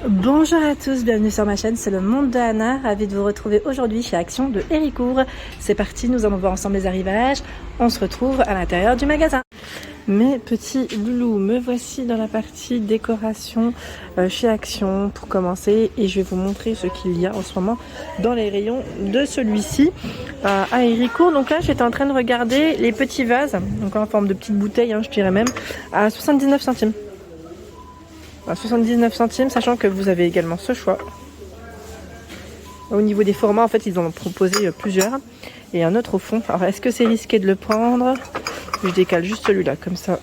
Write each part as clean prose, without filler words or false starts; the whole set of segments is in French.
Bonjour à tous, bienvenue sur ma chaîne, c'est le monde de Anna, ravie de vous retrouver aujourd'hui chez Action de Héricourt. C'est parti, nous allons voir ensemble les arrivages, on se retrouve à l'intérieur du magasin. Mes petits loulous, me voici dans la partie décoration chez Action pour commencer et je vais vous montrer ce qu'il y a en ce moment dans les rayons de celui-ci à Héricourt. Donc là j'étais en train de regarder les petits vases, donc en forme de petites bouteilles, je dirais même, à 79 centimes. À 79 centimes, sachant que vous avez également ce choix. Au niveau des formats, en fait, ils en ont proposé plusieurs. Et un autre au fond. Alors, est-ce que c'est risqué de le prendre? Je décale juste celui-là, comme ça.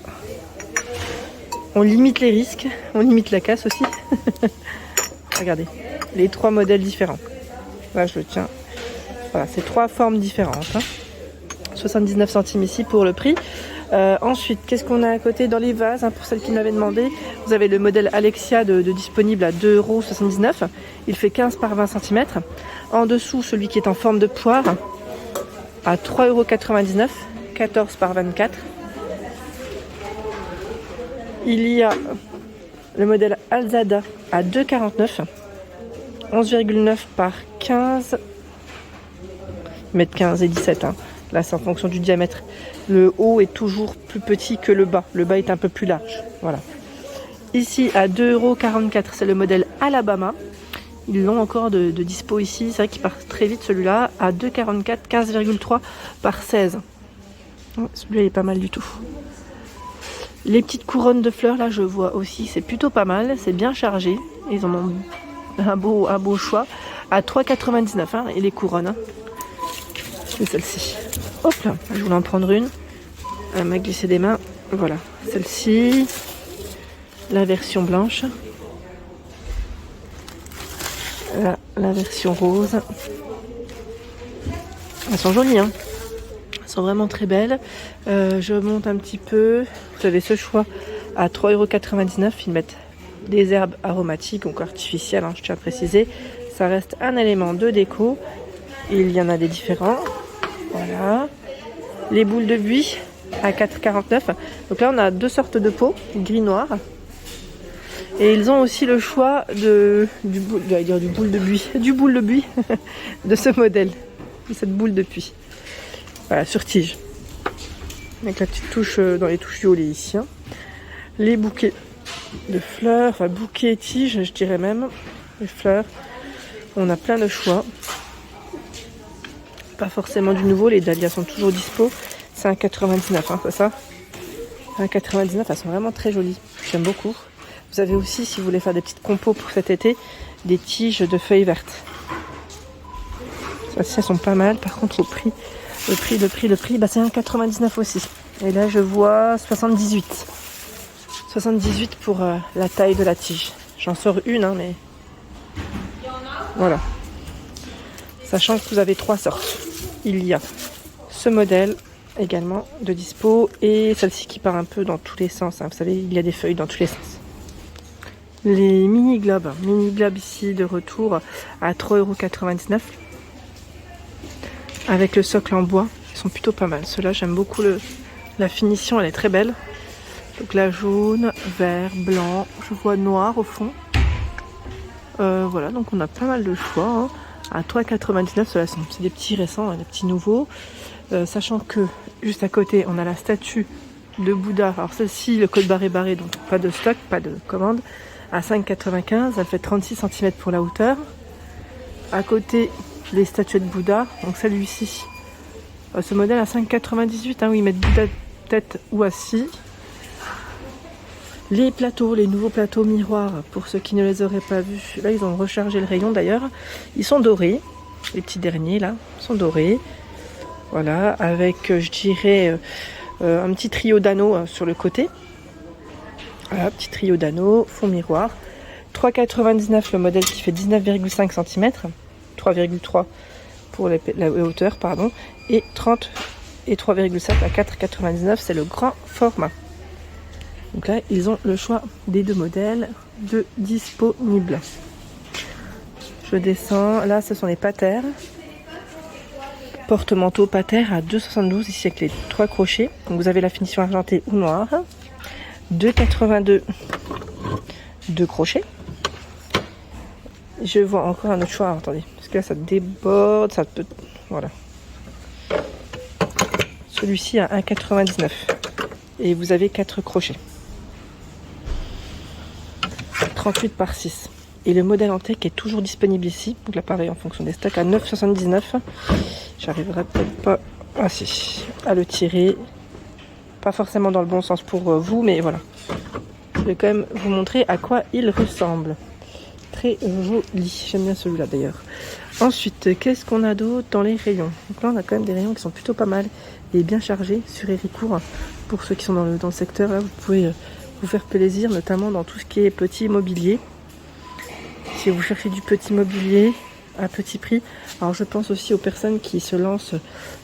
On limite les risques. On limite la casse aussi. Regardez, les trois modèles différents. Là, je le tiens. Voilà, c'est trois formes différentes. 79 centimes ici pour le prix. Ensuite, qu'est-ce qu'on a à côté dans les vases, pour celles qui m'avaient demandé? Vous avez le modèle Alexia de disponible à 2,79 €. Il fait 15 par 20 cm. En dessous, celui qui est en forme de poire à 3,99 €, 14 par 24. Il y a le modèle Alzada à 2,49 €, 11,9 par 15 mètres 15 et 17. Là, c'est en fonction du diamètre. Le haut est toujours plus petit que le bas. Le bas est un peu plus large. Voilà. Ici, à 2,44 €, c'est le modèle Alabama. Ils l'ont encore de dispo ici. C'est vrai qu'il part très vite celui-là. À 2,44 €, 15,3 par 16. Celui-là, il est pas mal du tout. Les petites couronnes de fleurs, là, je vois aussi. C'est plutôt pas mal. C'est bien chargé. Ils en ont un beau choix. À 3,99 €, et les couronnes. C'est celle-ci. Hop là, je voulais en prendre une. Elle m'a glissé des mains. Voilà, celle-ci. La version blanche. La version rose. Elles sont jolies, Elles sont vraiment très belles. Je monte un petit peu. Vous avez ce choix à 3,99 €. Ils mettent des herbes aromatiques, donc artificielles, je tiens à préciser. Ça reste un élément de déco. Il y en a des différents. Voilà. Les boules de buis à 4,49 €. Donc là, on a deux sortes de pots, gris-noir. Et ils ont aussi le choix du boule de buis de ce modèle, de cette boule de buis. Voilà, sur tige. Avec la petite touche dans les touches violet ici. Les bouquets de fleurs, enfin bouquets tiges, je dirais même. Les fleurs. On a plein de choix. Pas forcément du nouveau, les dahlias sont toujours dispo. C'est 1,99 €, c'est ça? 1,99 €, elles sont vraiment très jolies. J'aime beaucoup. Vous avez aussi, si vous voulez faire des petites compos pour cet été, des tiges de feuilles vertes. Celles-ci, elles sont pas mal. Par contre, le prix, c'est 1,99 € aussi. Et là, je vois 78. 78 pour la taille de la tige. J'en sors une, mais voilà. Sachant que vous avez trois sortes. Il y a ce modèle également de dispo et celle-ci qui part un peu dans tous les sens. Vous savez, il y a des feuilles dans tous les sens. Les mini globes ici de retour à 3,99 € avec le socle en bois. Ils sont plutôt pas mal. Ceux-là, j'aime beaucoup la finition, elle est très belle. Donc là, jaune, vert, blanc, je vois noir au fond. Voilà, donc on a pas mal de choix. À 3,99 €, ceux-là c'est des petits récents, des petits nouveaux. Sachant que juste à côté, on a la statue de Bouddha. Alors celle-ci, le code barré, donc pas de stock, pas de commande. À 5,95 €, elle fait 36 cm pour la hauteur. À côté, les statuettes Bouddha. Donc celui-ci, ce modèle à 5,98 €, où ils mettent Bouddha tête ou assis. Les plateaux, les nouveaux plateaux miroirs, pour ceux qui ne les auraient pas vus. Là, ils ont rechargé le rayon d'ailleurs. Ils sont dorés. Les petits derniers, là, sont dorés. Voilà, avec, je dirais, un petit trio d'anneaux sur le côté. Voilà, petit trio d'anneaux, fond miroir. 3,99 € le modèle qui fait 19,5 cm. 3,3 pour la hauteur, pardon. Et 30 et 3,7 à 4,99 €, c'est le grand format. Donc là, ils ont le choix des deux modèles de disponibles. Je descends. Là, ce sont les patères. Porte-manteau patère à 2,72 € ici avec les trois crochets. Donc vous avez la finition argentée ou noire. 2,82 € de crochet. Je vois encore un autre choix. Alors, attendez, parce que là ça déborde, ça peut... Voilà. Celui-ci à 1,99 et vous avez 4 crochets. 38 par 6. Et le modèle en tech est toujours disponible ici. Donc là pareil en fonction des stocks à 9,79. J'arriverai peut-être pas à le tirer. Pas forcément dans le bon sens pour vous, mais voilà. Je vais quand même vous montrer à quoi il ressemble. Très joli. J'aime bien celui-là d'ailleurs. Ensuite, qu'est-ce qu'on a d'autre dans les rayons? Donc là, on a quand même des rayons qui sont plutôt pas mal et bien chargés sur Héricourt. Pour ceux qui sont dans le secteur, là, vous pouvez vous faire plaisir, notamment dans tout ce qui est petit mobilier. Si vous cherchez du petit mobilier à petit prix, alors je pense aussi aux personnes qui se lancent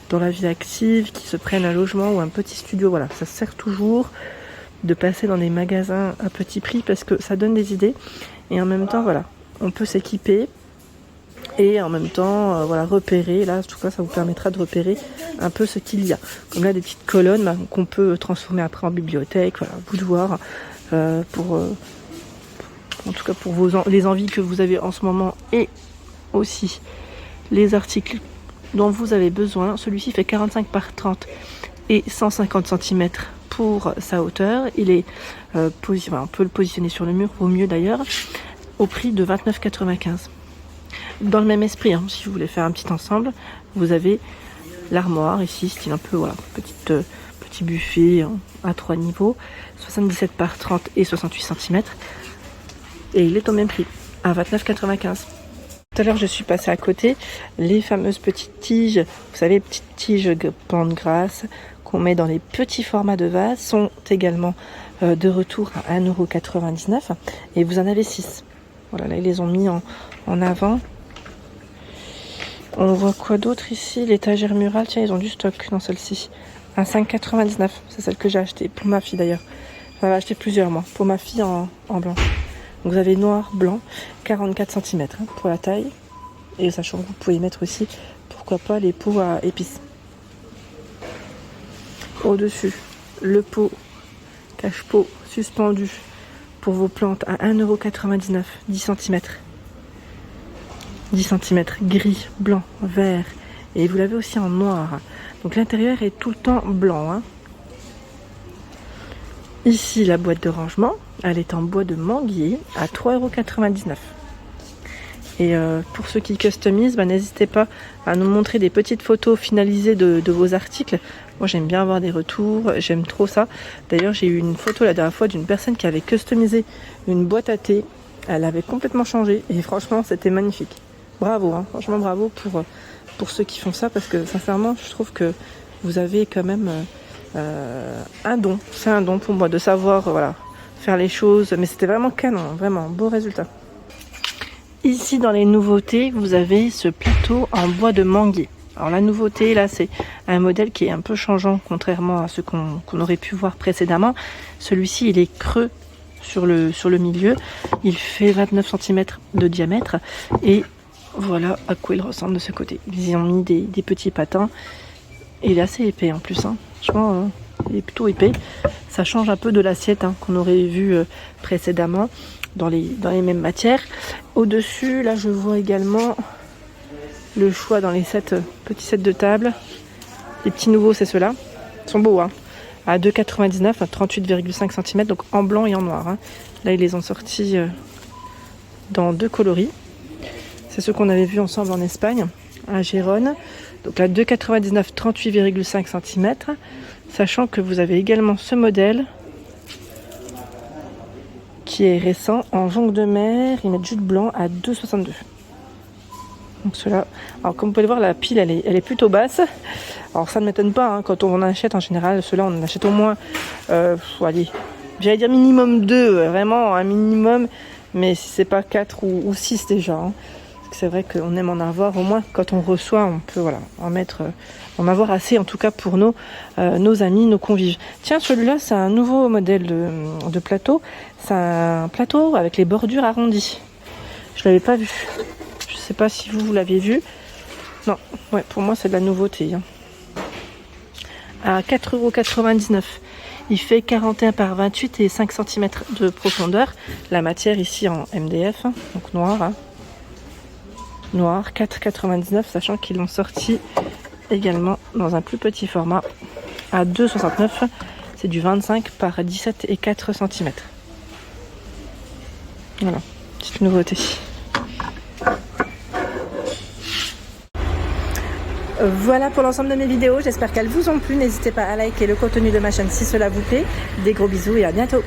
dans la vie active, qui se prennent un logement ou un petit studio. Voilà, ça sert toujours de passer dans des magasins à petit prix parce que ça donne des idées et en même temps, voilà, on peut s'équiper. Et en même temps, voilà, repérer, là en tout cas ça vous permettra de repérer un peu ce qu'il y a. Comme là des petites colonnes qu'on peut transformer après en bibliothèque, voilà, boudoir, en tout cas pour les envies que vous avez en ce moment et aussi les articles dont vous avez besoin. Celui-ci fait 45 par 30 et 150 cm pour sa hauteur. Il est on peut le positionner sur le mur, au mieux d'ailleurs, au prix de 29,95. Dans le même esprit, hein, si vous voulez faire un petit ensemble, vous avez l'armoire ici, style un peu, voilà, petit buffet hein, à 3 niveaux, 77 par 30 et 68 cm. Et il est au même prix, à 29,95. Tout à l'heure, je suis passée à côté, les fameuses petites tiges, vous savez, petites tiges plantes grasses qu'on met dans les petits formats de vase, sont également de retour à 1,99 €. Et vous en avez 6. Voilà, là, ils les ont mis en avant. On voit quoi d'autre ici? L'étagère murale, tiens, ils ont du stock dans celle-ci. À 5,99 €, c'est celle que j'ai achetée pour ma fille d'ailleurs. J'en avais acheté plusieurs moi, pour ma fille en blanc. Donc vous avez noir, blanc, 44 cm hein, pour la taille. Et sachant que vous pouvez mettre aussi, pourquoi pas, les pots à épices. Au-dessus, le pot, cache-pot suspendu pour vos plantes à 1,99 €, 10 cm. 10 cm, gris, blanc, vert. Et vous l'avez aussi en noir. Donc l'intérieur est tout le temps blanc. Hein. Ici, la boîte de rangement, elle est en bois de manguier à 3,99 €. Et pour ceux qui customisent, n'hésitez pas à nous montrer des petites photos finalisées de vos articles. Moi, j'aime bien avoir des retours, j'aime trop ça. D'ailleurs, j'ai eu une photo la dernière fois d'une personne qui avait customisé une boîte à thé. Elle avait complètement changé et franchement, c'était magnifique. Bravo, hein, franchement bravo pour ceux qui font ça parce que sincèrement, je trouve que vous avez quand même un don. C'est un don pour moi de savoir voilà, faire les choses. Mais c'était vraiment canon, vraiment beau résultat. Ici, dans les nouveautés, vous avez ce plateau en bois de manguier. Alors la nouveauté, là, c'est un modèle qui est un peu changeant, contrairement à ce qu'on aurait pu voir précédemment. Celui-ci, il est creux sur le milieu. Il fait 29 cm de diamètre. Et voilà à quoi il ressemble de ce côté. Ils y ont mis des petits patins. Et il est assez épais en plus. Hein. Franchement, il est plutôt épais. Ça change un peu de l'assiette hein, qu'on aurait vu précédemment dans les mêmes matières. Au-dessus, là, je vois également le choix dans les petits sets de table. Les petits nouveaux, c'est ceux-là. Ils sont beaux, hein. À 2,99 €, à 38,5 cm, donc en blanc et en noir. Hein. Là, ils les ont sortis dans 2 coloris. C'est ceux qu'on avait vus ensemble en Espagne, à Gérone. Donc là, 2,99 €, 38,5 cm. Sachant que vous avez également ce modèle qui est récent en jonc de mer. Ils mettent jute blanc à 2,62 €. Donc cela, alors comme vous pouvez le voir, la pile elle est plutôt basse. Alors ça ne m'étonne pas, hein, quand on en achète en général, ceux-là on en achète au moins, allez, j'allais dire minimum 2, vraiment un minimum, mais si c'est pas 4 ou 6 déjà. Hein. Parce que c'est vrai qu'on aime en avoir au moins quand on reçoit, on peut voilà, en avoir assez en tout cas pour nos amis, nos convives. Tiens, celui-là c'est un nouveau modèle de plateau, c'est un plateau avec les bordures arrondies. Je l'avais pas vu. Je sais pas si vous l'aviez vu. Non, ouais, pour moi c'est de la nouveauté. Hein. À 4,99 €. Il fait 41 par 28 et 5 cm de profondeur. La matière ici en MDF, hein, donc noir. Hein. noir, 4,99, sachant qu'ils l'ont sorti également dans un plus petit format à 2,69. C'est du 25 par 17 et 4 cm. Voilà, petite nouveauté. Voilà pour l'ensemble de mes vidéos, j'espère qu'elles vous ont plu. N'hésitez pas à liker le contenu de ma chaîne si cela vous plaît. Des gros bisous et à bientôt.